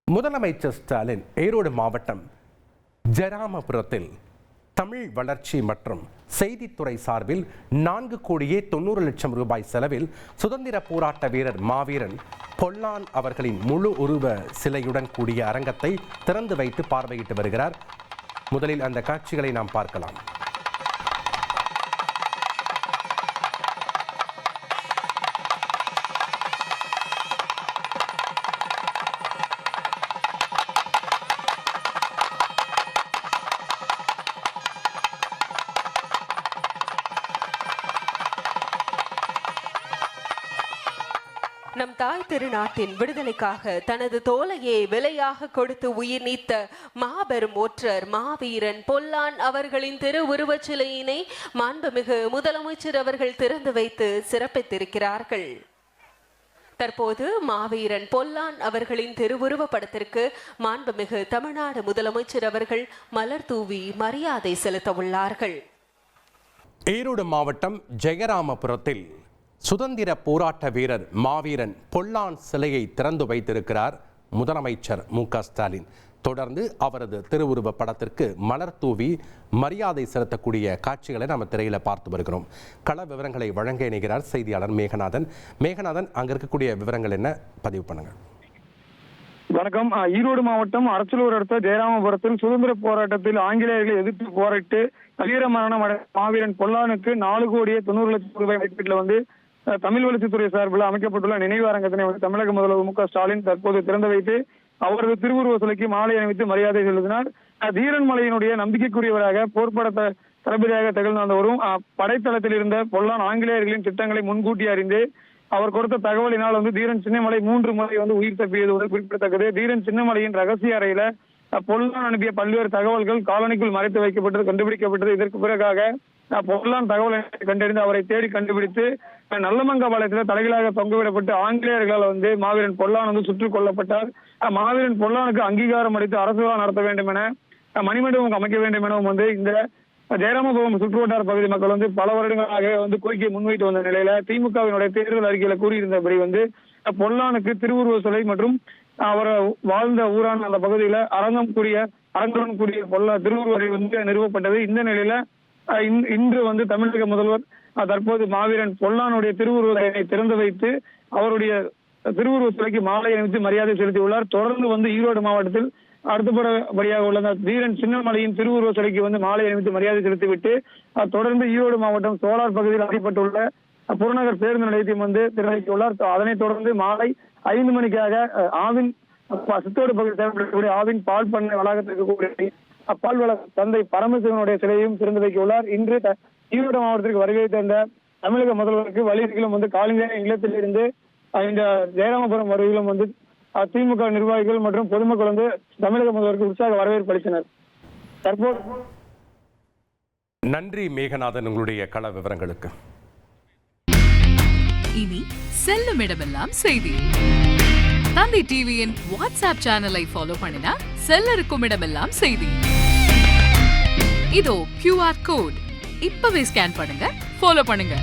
முதலமைச்சர் ஸ்டாலின் ஈரோடு மாவட்டம் ஜெராமபுரத்தில் தமிழ் வளர்ச்சி மற்றும் செய்தித்துறை சார்பில் 4,90,00,000 ரூபாய் செலவில் சுதந்திர போராட்ட வீரர் மாவீரன் பொல்லான் அவர்களின் முழு உருவ சிலையுடன் கூடிய அரங்கத்தை திறந்து வைத்து பார்வையிட்டு வருகிறார். முதலில் அந்த காட்சிகளை நாம் பார்க்கலாம். நம் தாய் திருநாட்டின் விடுதலைக்காக தனது தோலையை விலையாக கொடுத்து உயிர் நீத்த மாபெரும் ஒற்றர் மாவீரன் பொல்லான் அவர்களின் திருவுருவச் சிலையினை மாண்புமிகு முதலமைச்சர் அவர்கள் திறந்து வைத்து சிறப்பித்திருக்கிறார்கள். தற்போது மாவீரன் பொல்லான் அவர்களின் திருவுருவ படத்திற்கு மாண்புமிகு தமிழ்நாடு முதலமைச்சர் அவர்கள் மலர் தூவி மரியாதை செலுத்த உள்ளார்கள். ஈரோடு மாவட்டம் ஜெயராமபுரத்தில் சுதந்திர போராட்ட வீரர் மாவீரன் பொல்லான் சிலையை திறந்து வைத்திருக்கிறார் முதலமைச்சர் மு.க. ஸ்டாலின். தொடர்ந்து அவரது திருவுருவ படத்திற்கு மலர் தூவி மரியாதை செலுத்தக்கூடிய காட்சிகளை நம்ம திரையில பார்த்து வருகிறோம். கள விவரங்களை வழங்க இணைகிறார் செய்தியாளர் மேகநாதன். மேகநாதன், அங்க இருக்கக்கூடிய விவரங்கள் என்ன, பதிவு பண்ணுங்க. வணக்கம். ஈரோடு மாவட்டம் அரச்சலூர் அடுத்த ஜெயராமபுரத்தில் சுதந்திர போராட்டத்தில் ஆங்கிலேயர்களை எதிர்த்து போராட்டு தலியர மரணம் மாவீரன் பொல்லானுக்கு 4,90,00,000 ரூபாய் மதிப்பீட்டில் தமிழ் வளர்ச்சித்துறை சார்பில் அமைக்கப்பட்டுள்ள நினைவு அரங்கத்தினை தமிழக முதல்வர் மு.க. ஸ்டாலின் தற்போது திறந்து வைத்து அவரது திருவுருவ சிலைக்கு மாலை அணிவித்து மரியாதை செலுத்தினார். தீரன் மலையினுடைய நம்பிக்கைக்குரியவராக போர்ப்பட தளபதியாக திகழ்ந்தவரும் படைத்தளத்தில் இருந்த பொல்லான் ஆங்கிலேயர்களின் திட்டங்களை முன்கூட்டி அறிந்து அவர் கொடுத்த தகவலினால் தீரன் சின்னமலை 3 முறை உயிர் தப்பியது குறிப்பிடத்தக்கது. தீரன் சின்னமலையின் ரகசிய அறையில பொல்லான் அனுப்பிய பல்வேறு தகவல்கள் காலனிக்குள் மறைத்து வைக்கப்பட்டது கண்டுபிடிக்கப்பட்டது. இதற்கு பிறகாக பொல்லான் தகவலை கண்டறிந்து அவரை தேடி கண்டுபிடித்து நல்லமங்கபாளையத்தில் தலைகளாக தொங்கவிடப்பட்டு ஆங்கிலேயர்களால் மாவீரன் பொல்லான் சுட்டுக் கொல்லப்பட்டார். மாவீரன் பொல்லானுக்கு அங்கீகாரம் அளித்து அரசு விழா நடத்த வேண்டும் என மணிமண்டபம் அமைக்க வேண்டும் எனவும் இந்த ஜெயராமபுரம் சுற்றுவட்டார பகுதி மக்கள் பல வருடங்களாக கோரிக்கையை முன்வைத்து வந்த நிலையில திமுகவினுடைய தேர்தல் அறிக்கையில கூறியிருந்தபடி பொல்லானுக்கு திருவுருவ சிலை மற்றும் அவர் வாழ்ந்த ஊரான அந்த பகுதியில அரங்குடன் கூடிய திருவுருவ சிலை நிறுவப்பட்டது. இந்த நிலையில இன்று தமிழக முதல்வர் தற்போது மாவீரன் பொல்லானுடைய திருவுருவத்தை திறந்து வைத்து அவருடைய திருவுருவ சிலைக்கு மாலை அணிவித்து மரியாதை செலுத்தியுள்ளார். தொடர்ந்து ஈரோடு மாவட்டத்தில் அடுத்தபடியாக உள்ள தீரன் சின்னமலையின் திருவுருவ சிலைக்கு மாலை அணிவித்து மரியாதை செலுத்திவிட்டு தொடர்ந்து ஈரோடு மாவட்டம் சோலார் பகுதியில் அமைக்கப்பட்டுள்ள புறநகர் பேருந்து நிலையத்தையும் திறந்து வைத்துள்ளார். அதனைத் தொடர்ந்து மாலை 5 மணிக்காக ஆவின் சித்தோடு பகுதியில் செயல்படக்கூடிய ஆவின் பால் பண்ணை வளாகத்திற்கு கூடிய பால்வள தந்தை பரமசிவனுடைய சிலையையும் திறந்து வைக்க உள்ளார். இன்று ஈரோடு மாவட்டத்திற்கு வருகை தந்த தமிழக முதல்வருக்கு வழியிலும் காலிங்கர இல்லத்தில் இருந்து இந்த ஜெயராமபுரம் வருகையிலும் திமுக நிர்வாகிகள் மற்றும் பொதுமக்கள் தமிழக முதல்வருக்கு உற்சாக வரவேற்பு அளித்தனர். தற்போது நன்றி மேகநாதன், உங்களுடைய கள விவரங்களுக்கு. இனி செல்லும் இடமெல்லாம் செய்தி. தந்தி டிவியின் வாட்ஸ்அப் சேனலை ஃபாலோ பண்ணினா செல்ல இருக்கும் இடமெல்லாம் செய்தி. இதோ QR கோட் இப்பவே ஸ்கேன் பண்ணுங்க, ஃபாலோ பண்ணுங்க.